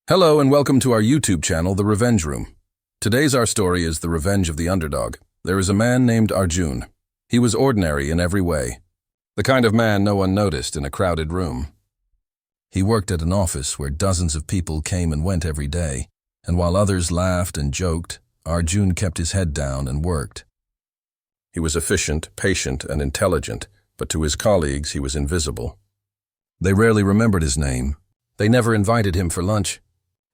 Hello and welcome to our YouTube channel, The Revenge Room. Today's our story is The Revenge of the Underdog. There is a man named Arjun. He was ordinary in every way. The kind of man no one noticed in a crowded room. He worked at an office where dozens of people came and went every day, and while others laughed and joked, Arjun kept his head down and worked. He was efficient, patient, and intelligent, but to his colleagues he was invisible. They rarely remembered his name. They never invited him for lunch.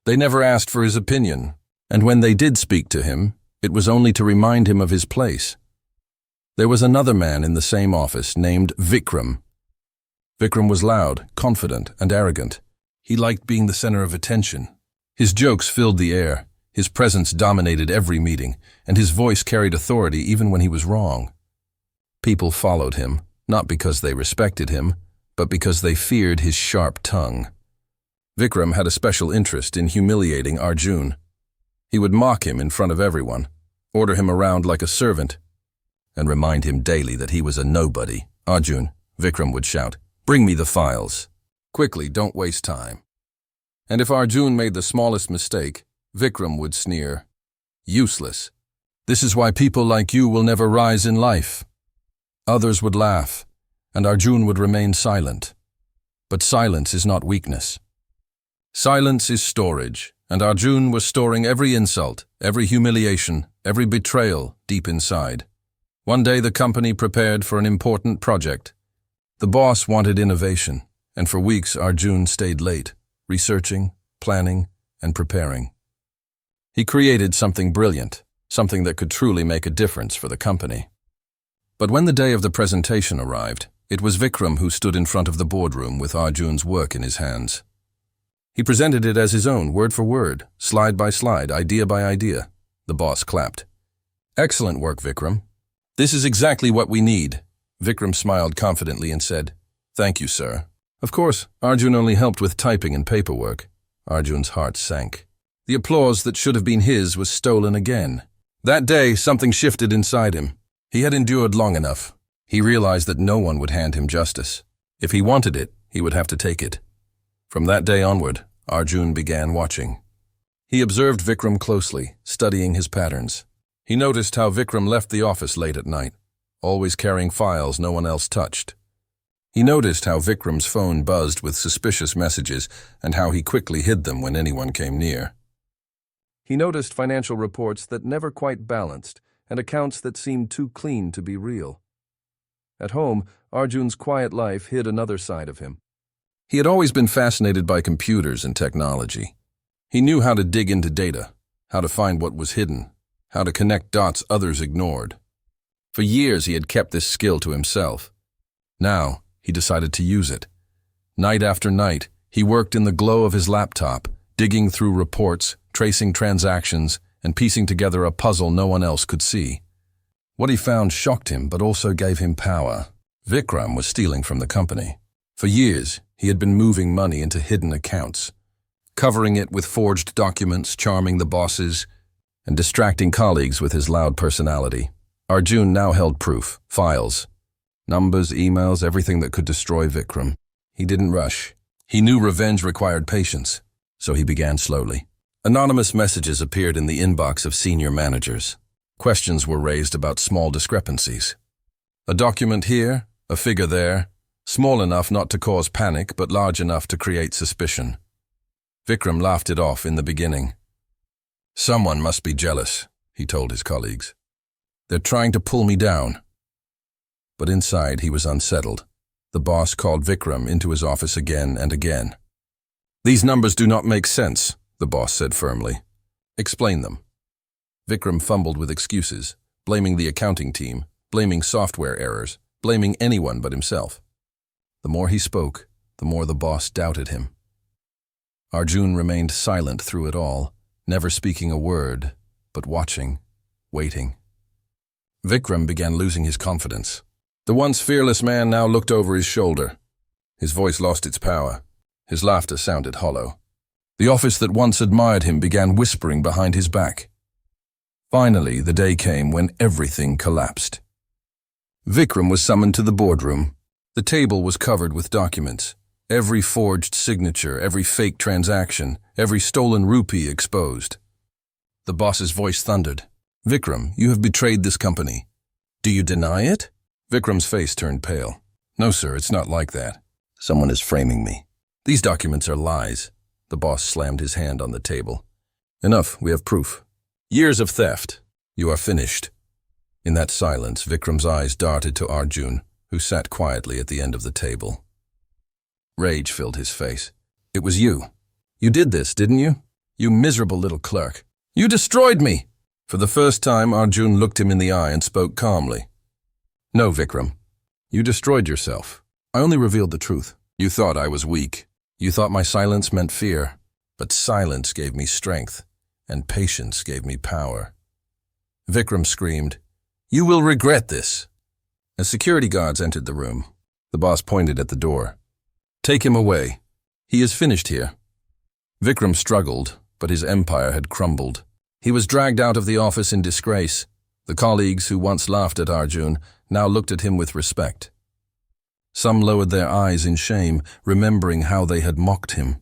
They never asked for his opinion, and when they did speak to him, it was only to remind him of his place. There was another man in the same office named Vikram. Vikram was loud, confident, and arrogant. He liked being the center of attention. His jokes filled the air, his presence dominated every meeting, and his voice carried authority even when he was wrong. People followed him, not because they respected him, but because they feared his sharp tongue. Vikram had a special interest in humiliating Arjun. He would mock him in front of everyone, order him around like a servant, and remind him daily that he was a nobody. "Arjun," Vikram would shout, "bring me the files. Quickly, don't waste time." And if Arjun made the smallest mistake, Vikram would sneer, "Useless. This is why people like you will never rise in life." Others would laugh, and Arjun would remain silent. But silence is not weakness. Silence is storage, and Arjun was storing every insult, every humiliation, every betrayal deep inside. One day the company prepared for an important project. The boss wanted innovation, and for weeks Arjun stayed late, researching, planning, and preparing. He created something brilliant, something that could truly make a difference for the company. But when the day of the presentation arrived, it was Vikram who stood in front of the boardroom with Arjun's work in his hands. He presented it as his own, word for word, slide by slide, idea by idea. The boss clapped. "Excellent work, Vikram. This is exactly what we need." Vikram smiled confidently and said, "Thank you, sir." Of course, Arjun only helped with typing and paperwork. Arjun's heart sank. The applause that should have been his was stolen again. That day, something shifted inside him. He had endured long enough. He realized that no one would hand him justice. If he wanted it, he would have to take it. From that day onward, Arjun began watching. He observed Vikram closely, studying his patterns. He noticed how Vikram left the office late at night, always carrying files no one else touched. He noticed how Vikram's phone buzzed with suspicious messages and how he quickly hid them when anyone came near. He noticed financial reports that never quite balanced and accounts that seemed too clean to be real. At home, Arjun's quiet life hid another side of him. He had always been fascinated by computers and technology. He knew how to dig into data, how to find what was hidden, how to connect dots others ignored. For years he had kept this skill to himself. Now he decided to use it. Night after night, he worked in the glow of his laptop, digging through reports, tracing transactions, and piecing together a puzzle no one else could see. What he found shocked him but also gave him power. Vikram was stealing from the company. For years, he had been moving money into hidden accounts, covering it with forged documents, charming the bosses, and distracting colleagues with his loud personality. Arjun now held proof, files, numbers, emails, everything that could destroy Vikram. He didn't rush. He knew revenge required patience, so he began slowly. Anonymous messages appeared in the inbox of senior managers. Questions were raised about small discrepancies. A document here, a figure there, small enough not to cause panic, but large enough to create suspicion. Vikram laughed it off in the beginning. "Someone must be jealous," he told his colleagues. "They're trying to pull me down." But inside he was unsettled. The boss called Vikram into his office again and again. "These numbers do not make sense," the boss said firmly. "Explain them." Vikram fumbled with excuses, blaming the accounting team, blaming software errors, blaming anyone but himself. The more he spoke, the more the boss doubted him. Arjun remained silent through it all, never speaking a word, but watching, waiting. Vikram began losing his confidence. The once fearless man now looked over his shoulder. His voice lost its power. His laughter sounded hollow. The office that once admired him began whispering behind his back. Finally, the day came when everything collapsed. Vikram was summoned to the boardroom. The table was covered with documents, Every forged signature, every fake transaction, every stolen rupee exposed. The boss's voice thundered. Vikram, you have betrayed this company. Do you deny it? Vikram's face turned pale. No, sir, it's not like that. Someone is framing me. These documents are lies. The boss slammed his hand on the table. Enough, we have proof. Years of theft. You are finished. In that silence, Vikram's eyes darted to Arjun, who sat quietly at the end of the table. Rage filled his face. It was you. You did this, didn't you? You miserable little clerk. You destroyed me! For the first time, Arjun looked him in the eye and spoke calmly. No, Vikram. You destroyed yourself. I only revealed the truth. You thought I was weak. You thought my silence meant fear. But silence gave me strength, and patience gave me power. Vikram screamed, You will regret this. As security guards entered the room, the boss pointed at the door. Take him away. He is finished here. Vikram struggled, but his empire had crumbled. He was dragged out of the office in disgrace. The colleagues who once laughed at Arjun now looked at him with respect. Some lowered their eyes in shame, remembering how they had mocked him.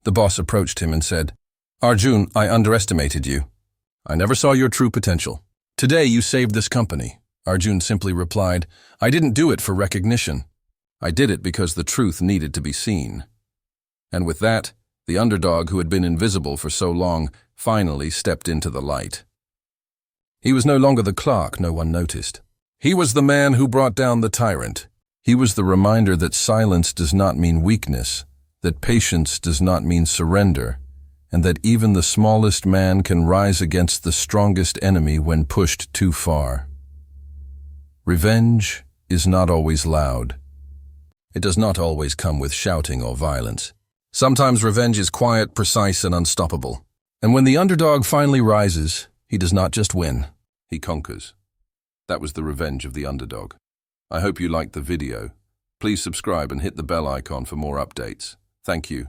The boss approached him and said, Arjun, I underestimated you. I never saw your true potential. Today you saved this company. Arjun simply replied, I didn't do it for recognition. I did it because the truth needed to be seen. And with that, the underdog who had been invisible for so long finally stepped into the light. He was no longer the clerk no one noticed. He was the man who brought down the tyrant. He was the reminder that silence does not mean weakness, that patience does not mean surrender, and that even the smallest man can rise against the strongest enemy when pushed too far. Revenge is not always loud. It does not always come with shouting or violence. Sometimes revenge is quiet, precise, and unstoppable. And when the underdog finally rises, he does not just win, he conquers. That was the revenge of the underdog. I hope you liked the video. Please subscribe and hit the bell icon for more updates. Thank you.